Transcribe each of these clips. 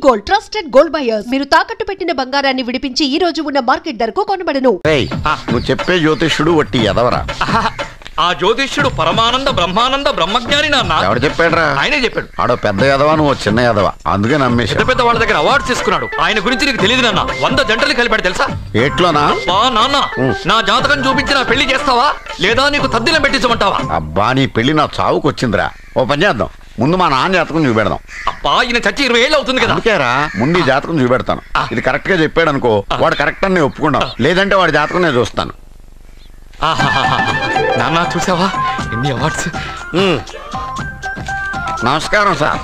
Gold, trusted gold buyers. మీరు తాకట్టు పెట్టిన బంగారాన్ని విడిపించి ఈ రోజు ఉన్న మార్కెట్ ధరకు కొనబడను. నువ్వు చెప్పే జ్యోతిష్యుడు వట్టి ఎదవరా? ఆ జ్యోతిష్యుడు పరమానంద బ్రహ్మానంద బ్రహ్మజ్ఞాని నాన్న. ఎవడు చెప్పాడురా? ఆయనే చెప్పాడు. ఆడో పెద్ద ఎదవా, నువ్వు చిన్న ఎదవా, అందుకే నమ్మేశా. పెద్ద వాళ్ళ దగ్గర అవార్డ్స్ తీసుకున్నాడు. ఆయన గురించి నీకు తెలియదు నాన్న. 100 జంటలు కలిపాడు తెలుసా? ఏట్లోనా? నాన్న, నా జాతకం చూపించి నా పెళ్లి చేస్తావా లేదా నీకు తద్దిలం పెట్టించమంటావా? అబ్బా, నీ పెళ్లి నా చావుకు వచ్చిందిరా. ఓ పని చేద్దాం, ముందు మా నాన్న జాతకం చూపెడదాం. అబ్బా, ఈయన చచ్చి 20 ఏళ్ళు అవుతుంది కదా. అందుకేరా ముందు ఈ జాతకం చూపెడతాను. ఇది కరెక్ట్ గా చెప్పాడు అనుకో, వాడు కరెక్ట్ అని నేను ఒప్పుకున్నాను. లేదంటే వాడి జాతకం నేను చూస్తాను. నాన్న, చూసావా ఎన్ని అవార్డ్స్? నమస్కారం సార్.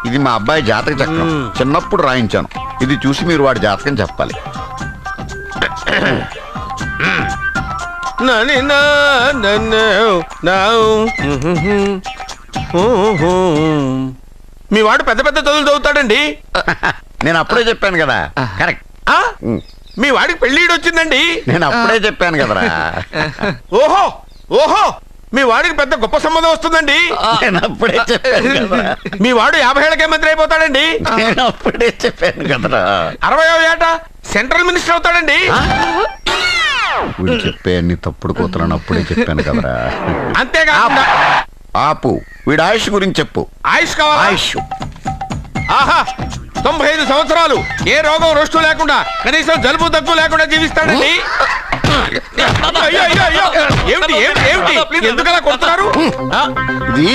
ఇది మా అబ్బాయి జాతక చక్రం, చిన్నప్పుడు రాయించాను. ఇది చూసి మీరు వాడి జాతకం చెప్పాలి. మీ వాడు పెద్ద పెద్ద చదువులు చదువుతాడండి. నేను అప్పుడే చెప్పాను కదా. కరెక్ట్. మీ వాడికి పెళ్ళిడు వచ్చిందండి. నేను అప్పుడే చెప్పాను కదరా. ఓహో ఓహో, మీ వాడికి పెద్ద గొప్ప సంబంధం వస్తుందండి. నేను అప్పుడే చెప్పాను కదా. మీ వాడు 50 ఏళ్ళకే మంత్రి అయిపోతాడండి. నేను అప్పుడే చెప్పాను కదరా. 60వ ఏట సెంట్రల్ మినిస్టర్ అవుతాడండి. వీడు చెప్పే అన్ని తప్పుడు కూతులను అప్పుడే చెప్పాను కదరా. అంతేకాదు, ఆపు, వీడి ఆయుష్ గురించి చెప్పు. ఆయుష్ కావాలా? ఆయుష్ ఆహా, 95 సంవత్సరాలు ఏ రోగం రొస్టు లేకుండా, కనీసం జలుబు దగ్గు లేకుండా జీవిస్తాడండి. ఎందుకలా కొడుతున్నారు? ఇది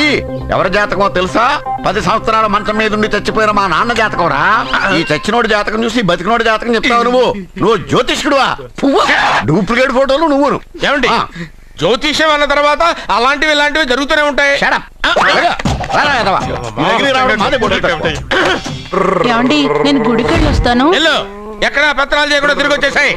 ఎవరి జాతకమో తెలుసా? 10 సంవత్సరాల మంచం మీద ఉండి చచ్చిపోయిన మా నాన్న జాతకం రా. ఈ చచ్చినోడి జాతకం చూసి బతికినోడి జాతకం చెప్తావు నువ్వు జ్యోతిష్కుడువా? డూప్లికేట్ ఫోటోలు నువ్వును. ఏమండి, జ్యోతిష్యం అన్న తర్వాత అలాంటివి ఇలాంటివి జరుగుతూనే ఉంటాయి. ఏమండి, నేను గుడికెళ్ళి వస్తాను. ఎక్కడ పత్రాలు చేయకుండా తిరిగి వచ్చేసాయి.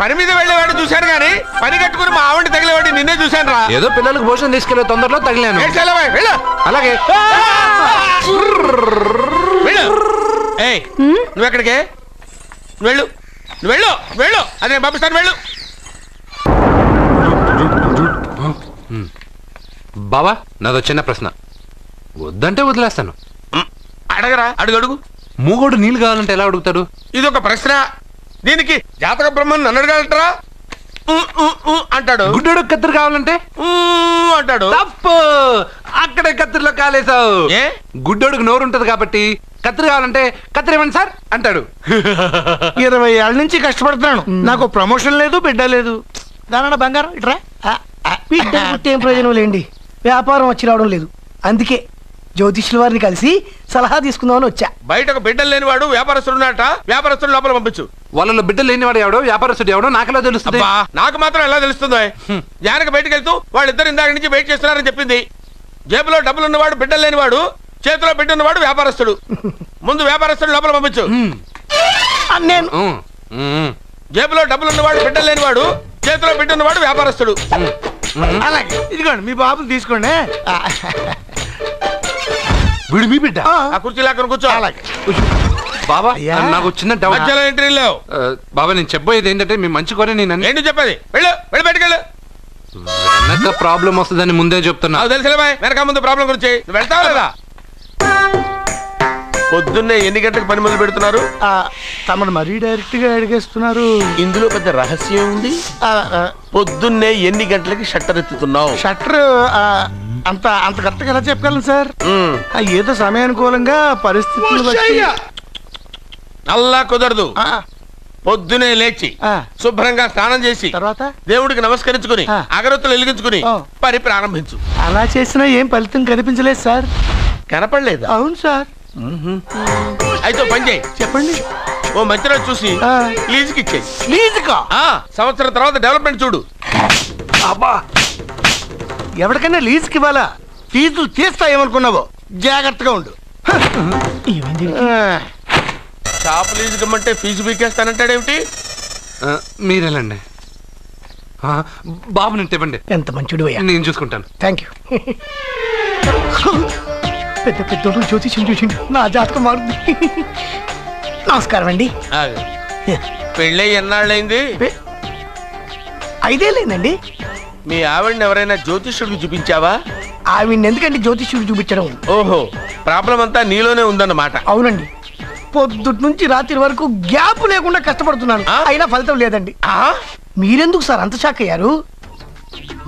పని మీద వెళ్ళేవాడు చూశాను గానీ పని కట్టుకుని మా ఆవిడ తగిలేవాడి నిన్నే చూశాను రా. ఏదో పిల్లలకు భోజనం తీసుకెళ్లే తొందరలో తగిలాను. అలాగే. నువ్వెక్కడికే? వెళ్ళు వెళ్ళు వెళ్ళు, అదే పంపిస్తాను, వెళ్ళు. బావా, నాదో చిన్న ప్రశ్న. వద్దంటే వదిలేస్తాను. అడగరా, అడుగు. మూగోడు నీళ్ళు కావాలంటే ఎలా అడుగుతాడు? ఇది ఒక ప్రశ్న. దీనికి జాతక బ్రహ్మను నన్ను అడగలటరా? అంటాడు. గుడ్డోడు కత్తిరి కావాలంటే అంటాడు. తప్పు, అక్కడే కత్తిరిలో కాలేసావు. గుడ్డోడుకు నోరు ఉంటది కాబట్టి కత్తిరి కావాలంటే కత్తిరి ఇవ్వండి సార్ అంటాడు. 20 ఏళ్ళ నుంచి కష్టపడుతున్నాను, నాకు ప్రమోషన్ లేదు, బిడ్డ లేదు. దానన్న బంగారం ఇట్రా. బిడ్డ పుట్టి ఏం ప్రయోజనం లేండి, వ్యాపారం వచ్చి రావడం లేదు. అందుకే జ్యోతిష్యుల వారిని కలిసి సలహా తీసుకుందామని వచ్చా. బయటకు బిడ్డలు లేనివాడు వ్యాపారస్తుడు ఉన్నట. వ్యాపారస్తుడు లోపల పంపించు. వాళ్ళలో బిడ్డలు లేనివాడు ఎవడో వ్యాపారస్తుడు ఎవడో నాకెలా తెలుస్తుంది? నాకు మాత్రం ఎలా తెలుస్తుందో? జానకి బయటకు వెళ్తూ వాళ్ళిద్దరు ఇందాక నుంచి వెయిట్ చేస్తున్నారని చెప్పింది. జేబులో డబ్బులు ఉన్నవాడు బిడ్డలు లేనివాడు, చేతిలో బిడ్డ ఉన్నవాడు వ్యాపారస్తుడు. ముందు వ్యాపారస్తుడు లోపల పంపించు. నేను జేబులో డబ్బులు ఉన్నవాడు బిడ్డలు లేనివాడు, చేతిలో బిడ్డ ఉన్నవాడు వ్యాపారస్తుడు. అలాగే, ఇదిగోండి మీ బాబుని తీసుకోండి. వీడు మీ బిడ్డ? ఆ కుర్చీ లాక్కని కూర్చో. అలాగే. బాబా, నాకు చిన్న డౌట్. ఎంట్రీలో బాబా, నేను చెప్పబోయేది ఏంటంటే మీ మంచి కోరే. నేను ఏంటి చెప్పేది? వెళ్ళు వెళ్ళి బయటకు వెళ్ళు. వెనక ప్రాబ్లం వస్తుందని ముందే చెప్తున్నా. తెలుసులే బాయ్, వెనక ముందు ప్రాబ్లం గురించి. నువ్వు వెళ్తావా లేదా? పొద్దున్నే ఎన్ని గంటలకు పని మొదలు పెడుతున్నారు? తమను మరీ డైరెక్ట్ గా అడిగేస్తున్నారు. ఇందులో పెద్ద రహస్యం ఉంది. పొద్దున్నే ఎన్ని గంటలకి షట్టర్ ఎత్తుతున్నావు? షట్టర్ అంత కరెక్ట్ గా ఎలా చెప్పగలను సార్? ఏదో సమయానుకూలంగా పరిస్థితులు బట్టి. అల్లా కుదరదు. పొద్దునే లేచి శుభ్రంగా స్నానం చేసి తర్వాత దేవుడికి నమస్కరించుకుని అగరొత్తులు వెలిగించుకుని పని ప్రారంభించు. అలా చేసినా ఏం ఫలితం కనిపించలేదు సార్. కనపడలేదు? అవును సార్. అయితే పని చేయి. చెప్పండి. ఓ మంచి రోజు చూసి లీజుకి ఇచ్చేయి. లీజుకా? సంవత్సరం తర్వాత డెవలప్మెంట్ చూడు. అబ్బా, ఎవరికైనా లీజుకి ఇవ్వాలా? ఫీజులు తీస్తాయేమనుకున్నావో, జాగ్రత్తగా ఉండు. షాప్ లీజుకి ఇమ్మంటే ఫీజు పీకేస్తానంటాడేమిటి? మీరేలండి బాబు, నేను తెప్పండి. ఎంత మంచిడు, నేను చూసుకుంటాను. Thank you. పెద్ద పెద్దోడు జ్యోతిష్యం చూసిండు, నా జాతకం మారుంది. నమస్కారం అండి. పెళ్ళై ఎన్నాళ్ళైంది? 5 ఏళ్ళైందండి. మీ ఆవిడని ఎవరైనా జ్యోతిష్యుడికి చూపించావా? ఆవిడ ఎందుకండి జ్యోతిష్యుడు చూపించడం? ఓహో, ప్రాబ్లం అంతా నీలోనే ఉందన్నమాట. అవునండి, పొద్దుటి నుంచి రాత్రి వరకు గ్యాప్ లేకుండా కష్టపడుతున్నాను, అయినా ఫలితం లేదండి. మీరెందుకు సార్ అంత షాక్ అయ్యారు?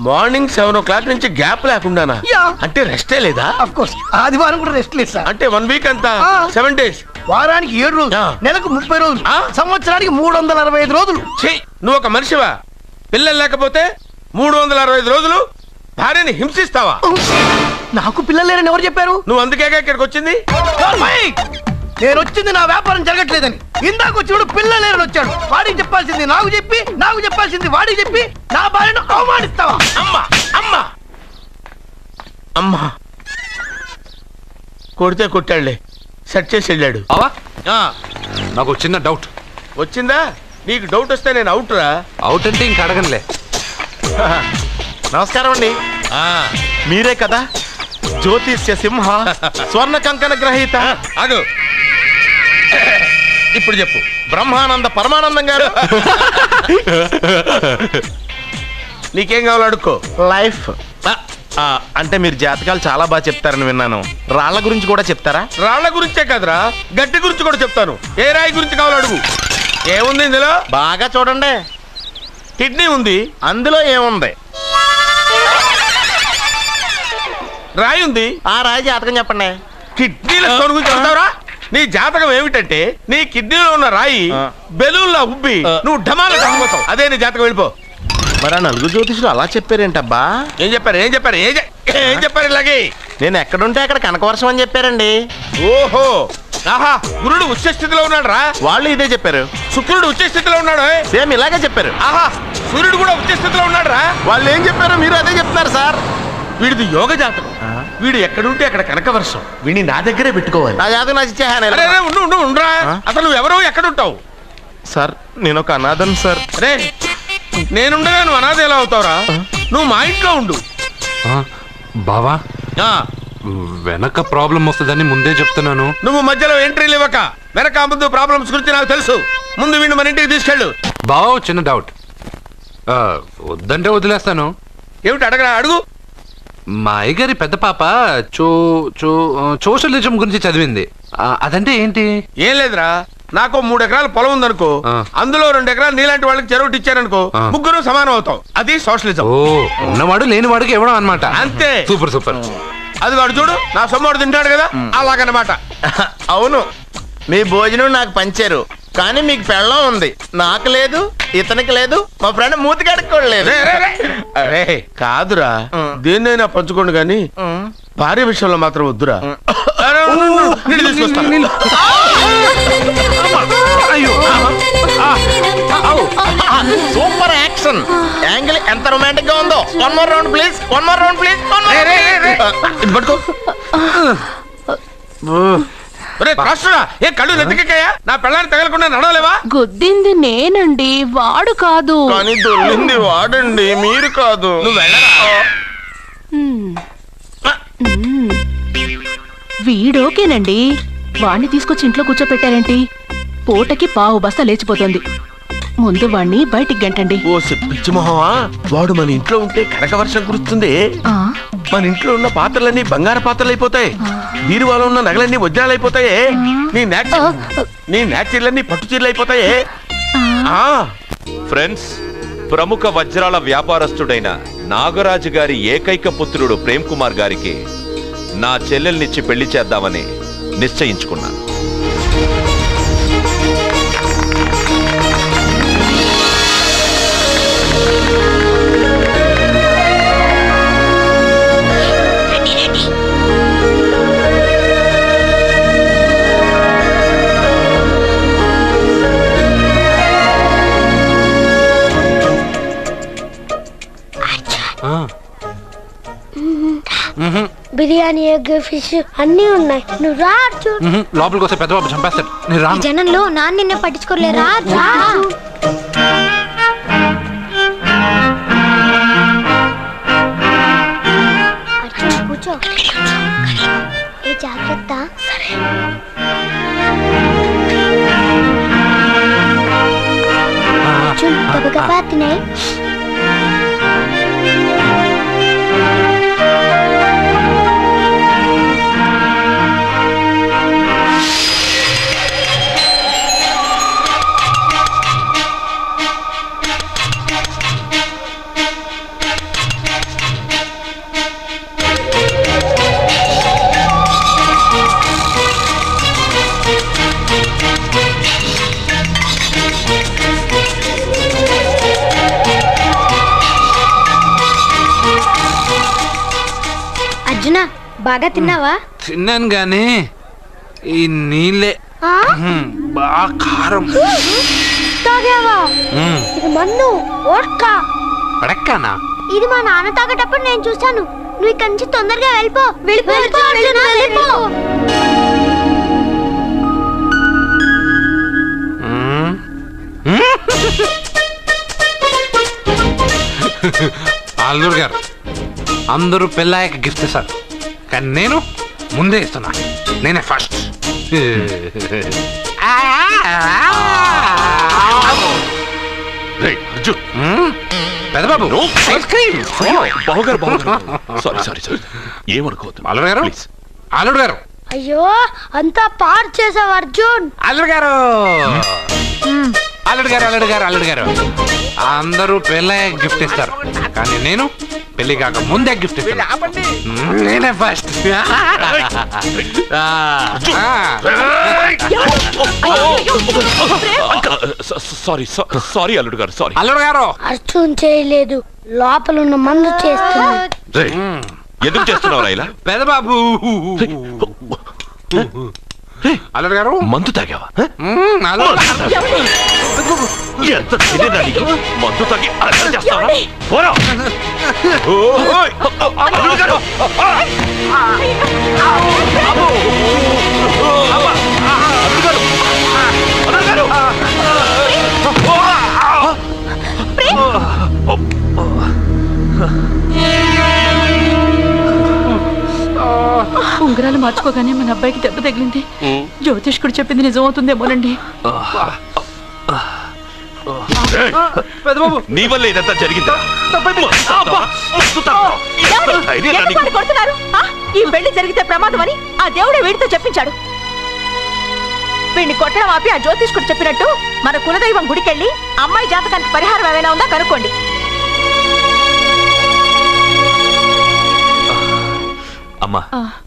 మార్నింగ్ 7 o'clock నుంచి గ్యాప్ లేకుండానా? అంటే రెస్టే లేదా? ఆఫ్ కోర్స్, ఆదివారం కూడా రెస్ట్ లేదు సార్. అంటే 1 week అంతా 7 days, వారానికి 7 రోజులు, నెలకు 30 రోజులు, సంవత్సరానికి 365 రోజులు. నువ్వు ఒక మనిషివా? పిల్లలు లేకపోతే 365 రోజులు భార్యని హింసిస్తావా? నాకు పిల్లలు లేరని ఎవరు చెప్పారు? నువ్వు అందుకేగా ఇక్కడికి వచ్చింది. నేను వచ్చింది నా వ్యాపారం జరగట్లేదని. ఇందాక వచ్చినప్పుడు పిల్లలు లేరని వచ్చాడు. వాడికి చెప్పాల్సింది నాకు చెప్పి, నాకు చెప్పాల్సింది వాడికి చెప్పి నా భార్యను అవమానిస్తావా? అమ్మా అమ్మా అమ్మా, కొడితే కొట్టాడులే, సెట్ చేసి వెళ్ళాడు. నాకు చిన్న డౌట్ వచ్చిందా? నీకు డౌట్ వస్తే నేను అవుట్ రా. అవుట్ అంటే ఇంక అడగనులే. నమస్కారం అండి. మీరే కదా జ్యోతిష్య సింహ స్వర్ణ కంకణ గ్రహీత? అదు ఇప్పుడు చెప్పు. బ్రహ్మానంద పరమానందం గారు. నీకేం కావాలో అడుక్కో. లైఫ్ అంటే మీరు జాతకాలు చాలా బాగా చెప్తారని విన్నాను. రాళ్ల గురించి కూడా చెప్తారా? రాళ్ల గురించే కదరా, గట్టి గురించి కూడా చెప్తాను. ఏ రాయి గురించి కావాలో అడుగు. ఏముంది ఇందులో? బాగా చూడండి. కిడ్నీ ఉంది. అందులో ఏముంది? రాయి ఉంది. ఆ రాయి జాతకం చెప్పండి. కిడ్నీల స్టోన్ గురించి చెప్తావురా? నీ జాతకం ఏమిటంటే నీ కిడ్నీలో ఉన్న రాయి బెలూన్లా ఉబ్బి నువ్వు ఢమాల చచ్చిపోతావు. అదే నీ జాతకం. వెళ్ళిపో. మరి ఆ నలుగురు జ్యోతిషులు అలా చెప్పారేంటబ్బా? ఏం చెప్పారు? ఏం చెప్పారు? ఏం చెప్పారు? ఇలాగే నేను ఎక్కడుంటే అక్కడ కనకవర్షం అని చెప్పారండి. ఓహో, ఆహా, గురుడు ఉచ్చ స్థితిలో ఉన్నాడు రా. వాళ్ళు ఇదే చెప్పారు. శుక్రుడు ఉచ్చ స్థితిలో ఉన్నాడు. సేమ్ ఇలాగే చెప్పారు. ఆహా, సూర్యుడు కూడా ఉచ్చ స్థితిలో ఉన్నాడు రా. వాళ్ళు ఏం చెప్పారు మీరు అదే చెప్తున్నారు సార్. వీడిది యోగ జాతకం. వీడు ఎక్కడుంటే అక్కడ కనకవర్షం. వీడిని నా దగ్గరే పెట్టుకోవాలి. నా జాతకం నాకు ఇచ్చేహాను. ఉండరా. అసలు నువ్వెవరో ఎక్కడుంటావు? సార్ నేను ఒక అనాథం సార్. రే, నేనుండగా నువ్వు అనాథ ఎలా అవుతావురా? నువ్వు మా ఇంట్లో ఉండు. బావా, వెనక ప్రాబ్లం వస్తుందని ముందే చెప్తున్నాను. నువ్వు మధ్యలో ఎంట్రీలు ఇవ్వక. వెనక ముందు ప్రాబ్లమ్స్ గురించి నాకు తెలుసు. ముందు వీడిని మన ఇంటికి తీసుకెళ్ళు. బావా, చిన్న డౌట్. వద్దంటే వదిలేస్తాను. ఏమిటి అడగరా? అడుగు. మా అయ్యగారి పెద్ద పాప సోషలిజం గురించి చదివింది. అదంటే ఏంటి? ఏం లేదురా, నాకు 3 ఎకరాల పొలం ఉందనుకో, అందులో 2 ఎకరాలు నీలాంటి వాళ్ళకి చెరువు ఇచ్చారనుకో, ముగ్గురు సమానం అవుతాం. అది సోషలిజం. ఓ, ఉన్నవాడు లేనివాడికి ఇవ్వడం అన్నమాట. అంతే. Super super. అది వాడు చూడు, నా సొమ్మడు తింటాడు కదా, అలాగనమాట. అవును, మీ భోజనం నాకు పంచారు, కానీ మీకు పెళ్ళం ఉంది, నాకు లేదు, ఇతనికి లేదు, మా ఫ్రెండ్ మూతి కడుక్కోలేదు. కాదురా, దేన్నైనా పంచుకోండి గాని భార్య విషయంలో మాత్రం వద్దురా. సూపర్ యాక్షన్ యాంగిల్ ఎంత రొమాంటిక్ గా ఉందో. One more round please, one more round please. పట్టుకో. ఏ కళ్ళు నెత్తికెక్కాయా? నా పెళ్ళాన్ని తగలకుండా నడవలేవా? గుద్దింది నేనండి, వాడు కాదు. కానీ దొల్లింది వాడండి, మీరు కాదు. నువ్వు వెళ్ళరా? వీడోకేనండి. వాణ్ణి తీసుకొచ్చి ఇంట్లో కూర్చోపెట్టారేంటి? పూటకి పావు బస్తా లేచిపోతుంది. ముందు వాణ్ణి బయటికి గంటండి. ఓ పిచ్చి మొహమా, వాడు మన ఇంట్లో ఉంటే కనకవర్షం కురుస్తుంది. మన ఇంట్లో ఉన్న పాత్రలన్నీ బంగారు పాత్రలు అయిపోతాయి. బీరువాలో ఉన్న నగలన్నీ వజ్రాలు అయిపోతాయి. నీ నాచీర్లన్నీ పట్టు చీరలు అయిపోతాయి. ఫ్రెండ్స్, ప్రముఖ వజ్రాల వ్యాపారస్తుడైన నాగరాజు గారి ఏకైక పుత్రుడు ప్రేమ్ కుమార్ గారికి నా చెల్లెల్నిచ్చి పెళ్లి చేద్దామని నిశ్చయించుకున్నాను. బిర్యానీ, ఎగ్, ఫిష్ అన్నీ ఉన్నాయి. నువ్వు రా. లోపలికి వస్తే పెద్ద బాబు చంపేస్తాడు. జనంలో నాన్న నిన్నే పట్టించుకోలే. రా. కూర్చో. ఏ జాగ్రత్త. గబగబా తినే. అర్జున బాగా తిన్నావా? తిన్నాను గానీ ఈ నీళ్ళే బాగా కారం. తాగావా? ఇది మన్ను ఓట్కా. పడక్కానా? ఇది మా నాన్న తాగేటప్పుడు నేను చూశాను. నువ్వు ఇక్కడి నుంచి తొందరగా వెళ్ళిపో. వెళ్ళిపో అర్జున, వెళ్ళిపో. అల్లుడు గారు అందరూ పెళ్ళాయక గిఫ్ట్ ఇస్తారు, కానీ నేను ముందే ఇస్తున్నా. నేనే ఫస్ట్. పెద్దబాబు ఐస్ క్రీమ్. ఏమనుకోవద్దు అల్లుడు గారు, అల్లుడు గారు. అయ్యో అంతా పాడు చేసావు అర్జున్. అల్లుడు గారు, అల్లుడు గారు, అల్లుడు గారు, అల్లుడు గారు. అందరూ పెళ్ళాయక గిఫ్ట్ ఇస్తారు, కానీ నేను పెళ్లి కాక ముందే గిఫ్ట్ ఇస్తాను. నేనే ఫస్ట్. సారీ అల్లుడు గారు, సారీ. అల్లుడు గారు, అర్జున్ చేయలేదు, లోపల ఉన్న మందు చేస్తున్నాడు. ఎందుకు చేస్తున్నావు ఇలా? పెద్దబాబు. అల్లుడు గారు, మందు తాగావా? ఎంత మందు తాగి ఉంగరాలు మార్చుకోగానే మన అబ్బాయికి దెబ్బ తగిలింది. జ్యోతిష్కుడు చెప్పింది నిజమవుతుందేమోనండి. నీ వల్ల ఇదంతా జరిగింది. ఈ పెళ్లి జరిగితే ప్రమాదం అని ఆ దేవుడే వీడితో చెప్పించాడు. వీడిని కొట్టడం ఆపి ఆ జ్యోతిష్కుడు చెప్పినట్టు మన కులదైవం గుడికెళ్ళి అమ్మాయి జాతకానికి పరిహారం ఏమైనా ఉందా కనుక్కోండి. అమ్మా,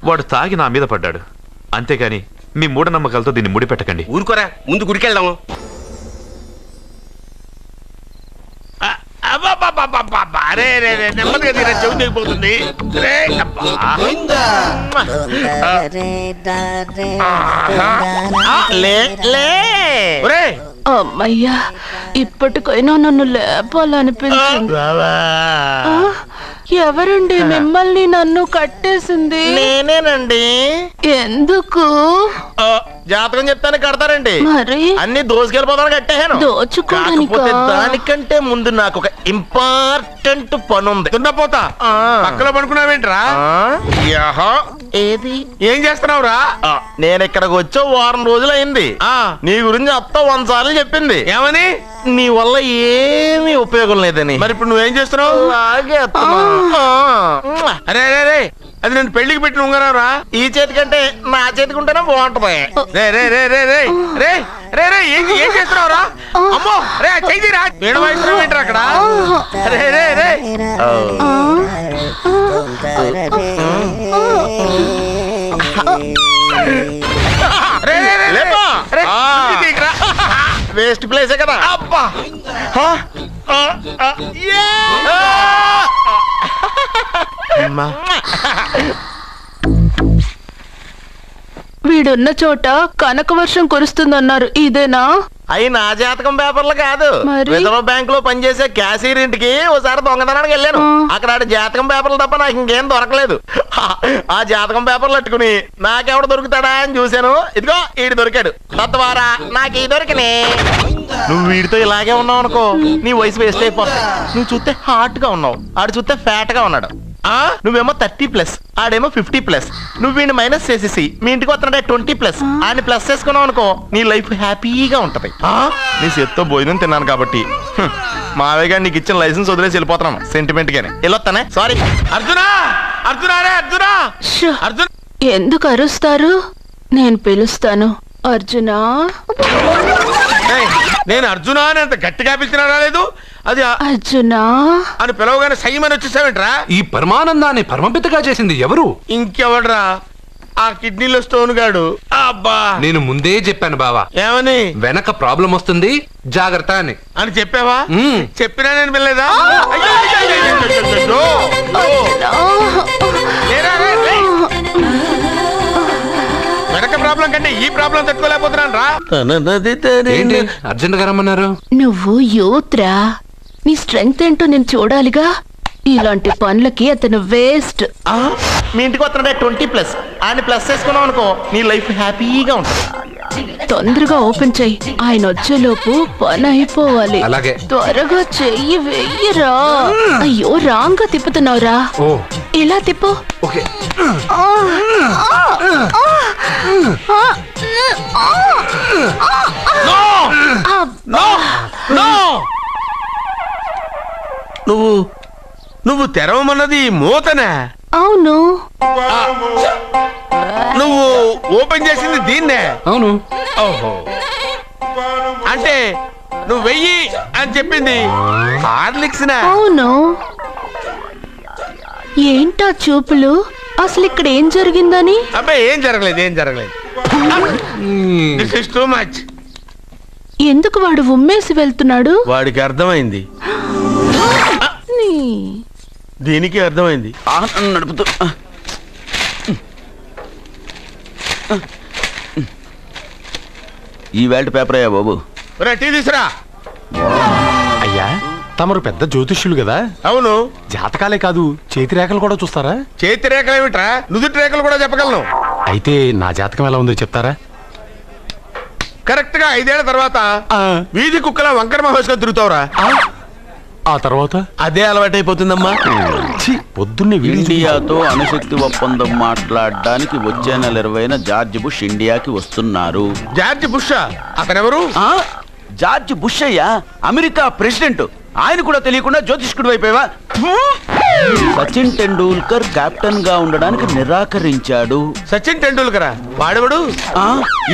వాడు తాగి నా మీద పడ్డాడు, అంతేగాని మీ మూఢనమ్మకాలతో దీన్ని ముడిపెట్టకండి. ఊరుకోరా, ముందు గుడికెళ్దాము. నెమ్మదిగా తీరా, చెవి తెగిపోతుంది. అమ్మయ్యా, ఇప్పటికైనా నన్ను లేపాలనిపించింది. ఎవరండి మిమ్మల్ని నన్ను కట్టేసింది? నేనేనండి. ఎందుకు? జాతకం చెప్తాను కడతారండి. మరి అన్ని దోసుకెళ్ళిపోతాను కట్టేహాను. దోచుకోవడానికా? దానికంటే ముందు నాకు ఒక ఇంపార్టెంట్ పని ఉంది. దున్నపోతా పక్కలో పడుకున్నావేంట్రా? ఏది? ఏం చేస్తున్నావురా? నేను ఇక్కడికి వచ్చి వారం రోజులు అయింది. నీ గురించి అత్త 100 సార్లు చెప్పింది. ఏమని? నీ వల్ల ఏమీ ఉపయోగం లేదని. మరి ఇప్పుడు నువ్వేం చేస్తున్నావు? అరే అరే అరే, అది నేను పెళ్లికి పెట్టిన ఉంగరారా. ఈ చేతి కంటే నా చేతికి ఉంటేనే బాగుంటది. రే రే రే రే రే రే రే రే ఏం చేస్తున్నావురా? అమ్మో రే, చెయ్యిరా. వీణ వాయిస్తున్నావు ఏంట్రా అక్కడ? రే రే రే వేస్ట్ ప్లేసే కదా. అబ్బా, వీడున్న చోట కనక వర్షం కురుస్తుందన్నారు, ఇదేనా? అయి నా జాతకం పేపర్లు కాదు. మరి? రిజర్వ్ బ్యాంక్ లో పనిచేసే క్యాషియర్ ఇంటికి ఓసారి దొంగతనానికి వెళ్ళాను. అక్కడ జాతకం పేపర్లు తప్ప నాకు ఇంకేం దొరకలేదు. ఆ జాతకం పేపర్లు పట్టుకుని నాకెవడు దొరుకుతాడా అని చూశాను. ఇదిగో ఈడు దొరికాడు. తత్వారా నాకు ఈ దొరికినే. నువ్వు వీడితో ఇలాగే ఉన్నావు అనుకో, నీ వయసు వేస్ట్ అయిపోతుంది. నువ్వు చూస్తే హాట్ గా ఉన్నావు, ఆడు చూస్తే ఫ్యాట్ గా ఉన్నాడు. నువ్వేమో 30+, ఆడేమో 50+. నువ్వు వీడిని మైనస్ చేసేసి మీ ఇంటికి వస్తున్నాడే 20+. ఆయన ప్లస్ చేసుకున్నావు అనుకో నీ లైఫ్ హ్యాపీగా ఉంటది. నీ చేత్తో భోజనం తిన్నాను కాబట్టి మావయ్య గారు నీకు ఇచ్చిన లైసెన్స్ వదిలేసి వెళ్ళిపోతున్నాను సెంటిమెంట్ గానే. వెళ్ళొస్తానే. సారీ. అర్జునా, అర్జునా రే అర్జునా, అర్జున్. ఎందుకు అరుస్తారు? నేను పిలుస్తాను. అర్జునా. నేను అర్జునా అని అంత గట్టిగా పిలిచినా రాలేదు. అది అర్జునా అని పిలవగానే సైమని వచ్చేసావేంట్రా? ఈ పరమానందాన్ని పరమపితగా చేసింది ఎవరు? ఇంకెవడ్రా? ఆ కిడ్నీలో స్టోన్ గాడు. అబ్బా, నేను ముందే చెప్పాను బావా. ఏమని? వెనక ప్రాబ్లం వస్తుంది, జాగ్రత్త అని. అని చెప్పావా? చెప్పినా నేను వెళ్ళలేదా? వెనక ప్రాబ్లం కంటే ఈ ప్రాబ్లం తట్టుకోలేకపోతున్నాను రా. అర్జెంట్ గా రమ్మన్నారు. నువ్వు యూత్రా, నీ స్ట్రెంగ్త్ ఏంటో నేను చూడాలిగా. ఇలాంటి పనులకి అతను వేస్ట్. మీ ఇంటికి వస్తున్నాడే 20+, ఆయన ప్లస్ చేసుకున్నావు అనుకో నీ లైఫ్ హ్యాపీగా ఉంటుంది. తొందరగా ఓపెన్ చెయ్యి, ఆయన వచ్చేలోపు పని అయిపోవాలి. అలాగే. త్వరగా చెయ్యి వెయ్యరా. అయ్యో రాంగ్ గా తిప్పుతున్నావురా. ఇలా తిప్పు. ఓకే. నువ్వు తెరవమన్నది మూతనే? అవును. నువ్వు ఓపెన్ చేసింది దీన్నే? అవును. ఓహో, అంటే నువ్వు వెయ్యి అని చెప్పింది హార్లిక్స్? అవును. ఏంటా చూపులు? అసలు ఇక్కడ ఏం జరిగిందని? అబ్బాయి ఏం జరగలేదు, ఏం జరగలేదు. This is too much. ఎందుకు వాడు ఉమ్మేసి వెళ్తున్నాడు? వాడికి అర్థమైంది, దీనికి అర్థమైంది. నడుపుతూ ఈ వేల్ట్ పేపర్ అయ్యా బాబు. టీ తీసురా. అయ్యా తమరు పెద్ద జ్యోతిష్యులు కదా? అవును. జాతకాలే కాదు చేతి రేఖలు కూడా చూస్తారా? చేతి రేఖలు ఏమిట్రా, నుదుటి రేఖలు కూడా చెప్పగలను. అయితే నా జాతకం ఎలా ఉందో చెప్తారా? కరెక్ట్ గా 5 ఏళ్ల తర్వాత వీధి కుక్కల వంకర మహేష్గా తిరుగుతావురా. ఆ తర్వాత అదే అలవాటైపోతుందమ్మా. పొద్దున్నే ఇండియాతో అణుశక్తి ఒప్పందం మాట్లాడడానికి వచ్చే నెల 20న జార్జ్ బుష్ ఇండియాకి వస్తున్నారు. George Bush? అతనెవరు? జార్జ్ బుష్ అయ్యా, అమెరికా ప్రెసిడెంట్. ఆయన కూడా తెలియకుండా జ్యోతిష్కుడు వైపోయావా? సచిన్ టెండూల్కర్ కెప్టెన్ గా ఉండడానికి నిరాకరించాడు. సచిన్ టెండూల్కరా? వాడెవడు?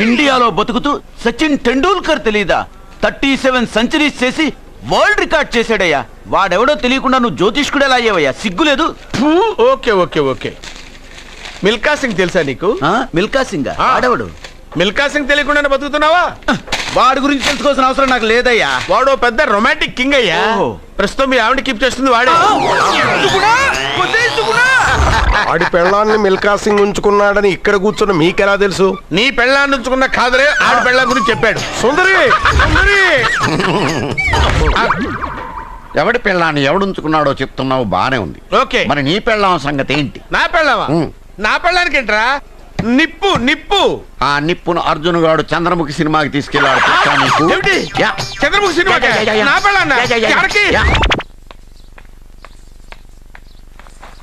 ఇండియాలో బతుకుతూ సచిన్ టెండూల్కర్ తెలీదా? 37 సెంచరీస్ చేసి వరల్డ్ రికార్డ్ చేశాడయ్యా. వాడెవడో తెలియకుండా నువ్వు జ్యోతిష్కుడు ఎలా అయ్యావయ్యా? సిగ్గులేదు? Okay okay okay. Milkha Singh తెలుసా నీకు? మిల్కా సింగ్ వాడెవడు? మిల్కా సింగ్ తెలియకుండా బతుకుతున్నావా? వాడి గురించి తెలుసుకోవాల్సిన అవసరం నాకు లేదయ్యా. వాడు పెద్ద రొమాంటిక్ కింగ్ అయ్యా. ప్రస్తుతం మీ ఆవిడ కీప్ చేస్తుంది వాడే. వాడి పెళ్ళాన్ని మిల్కా సింగ్ ఉంచుకున్నాడని ఇక్కడ కూర్చున్న మీకెలా తెలుసు? నీ పెళ్ళాన్ని ఉంచుకున్న కాదరే, ఆడి పెళ్ళ గురించి చెప్పాడు. సుందరి ఎవడి పెళ్ళాన్ని ఎవడుంచుకున్నాడో చెప్తున్నావు, బానే ఉంది. ఓకే, మరి నీ పెళ్ళాం సంగతి ఏంటి? నా పెళ్ళావా? నా పెళ్ళానికి ఏంట్రా? నిప్పు నిప్పు. ఆ నిప్పును అర్జున్ గాడు చంద్రముఖి సినిమాకి తీసుకెళ్ళాడు. చంద్రముఖి సినిమా నా పెళ్ళాన్నా?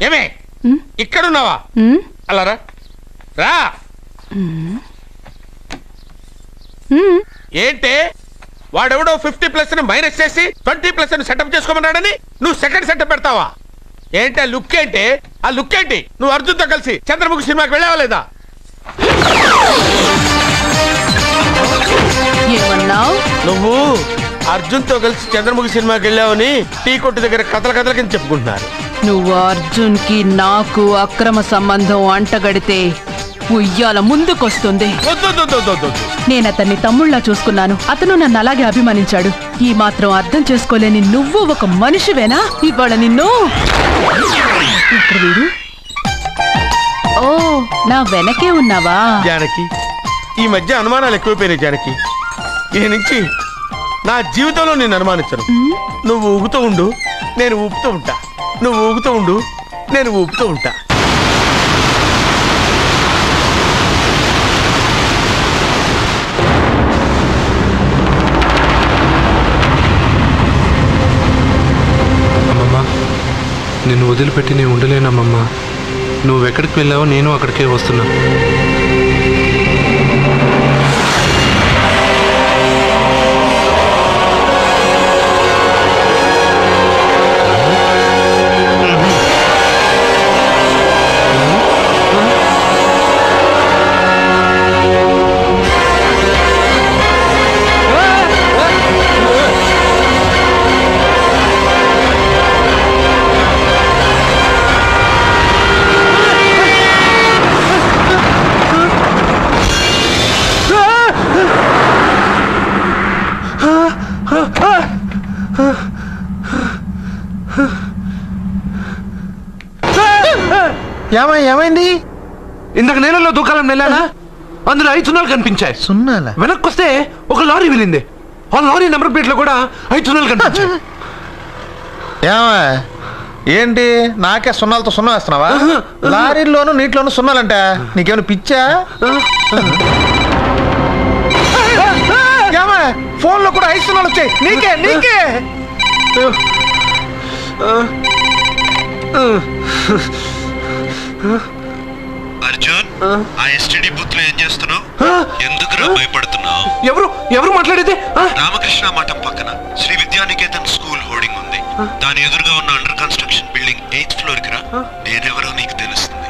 ఏమే ఇక్కడున్నావా? అలా రా రా. ఏంటే వాడెవడో 50+ మైనస్ చేసి 20+ సెటప్ చేసుకోమన్నాడని నువ్వు సెకండ్ సెటప్ పెడతావా? ఏంటి ఆ లుక్? ఏంటి ఆ లుక్? ఏంటి నువ్వు అర్జున్ తో కలిసి చంద్రముఖి సినిమాకి వెళ్ళావా లేదా? నువ్వు అర్జున్ తో కలిసి చంద్రముఖి సినిమాకి వెళ్ళావని టీ కొట్టు దగ్గర కథల కింద చెప్పుకుంటున్నారు. నువ్వు అర్జున్ కి నాకు అక్రమ సంబంధం అంటగడితే ఉయ్యాల ముందుకొస్తుంది. నేను అతన్ని తమ్ముళ్ళ చూసుకున్నాను. అతను నన్ను అలాగే అభిమానించాడు. ఈ మాత్రం అర్థం చేసుకోలేని నువ్వు ఒక మనిషివేనా? ఇవాళ నిన్ను వీడు. ఓ, నా వెనకే ఉన్నావా? జానకి, ఈ మధ్య అనుమానాలు ఎక్కువైపోయినాయి జానకి. ఈ నుంచి నా జీవితంలో నేను అనుమానించను. నువ్వు ఊగుతూ ఉండు, నేను ఊపుతూ ఉంటా. నువ్వు ఊగుతూ ఉండు, నేను ఊపుతూ ఉంటా. నిన్ను వదిలిపెట్టి నేను ఉండలేనమ్మమ్మా. నువ్వు ఎక్కడికి వెళ్ళావో నేను అక్కడికే వస్తున్నా. ఏమైంది? ఇందాక నేలలో దూకాలని వెళ్ళానా, అందులో 5 సున్నాలు కనిపించాయి. సున్నాలా? వెనక్కి వస్తే ఒక లారీ వెళ్ళింది. ఆ లారీ నెంబర్ ప్లేట్ లో కూడా 5 సున్నాలు కనిపించాయి. ఏంటి నాకే సున్నాలతో సున్నా వేస్తున్నావా? లారీల్లోనూ నీటిలోనూ సున్నాలంట. నీకేమైనా పిచ్చా? ఫోన్ లో కూడా 5 సున్నాలు వచ్చాయి. నీకే అర్జున్, ఆ ఎస్టీడీ బూత్ లో ఏం చేస్తున్నావు? ఎందుకురా భయపడుతున్నావు? ఎవరు మాట్లాడేది? రామకృష్ణ మఠం పక్కన శ్రీ విద్యానికేతన్ స్కూల్ హోర్డింగ్ ఉంది. దాని ఎదురుగా ఉన్న under construction building 8th floor కి రా. నేనెవరో నీకు తెలుస్తుంది.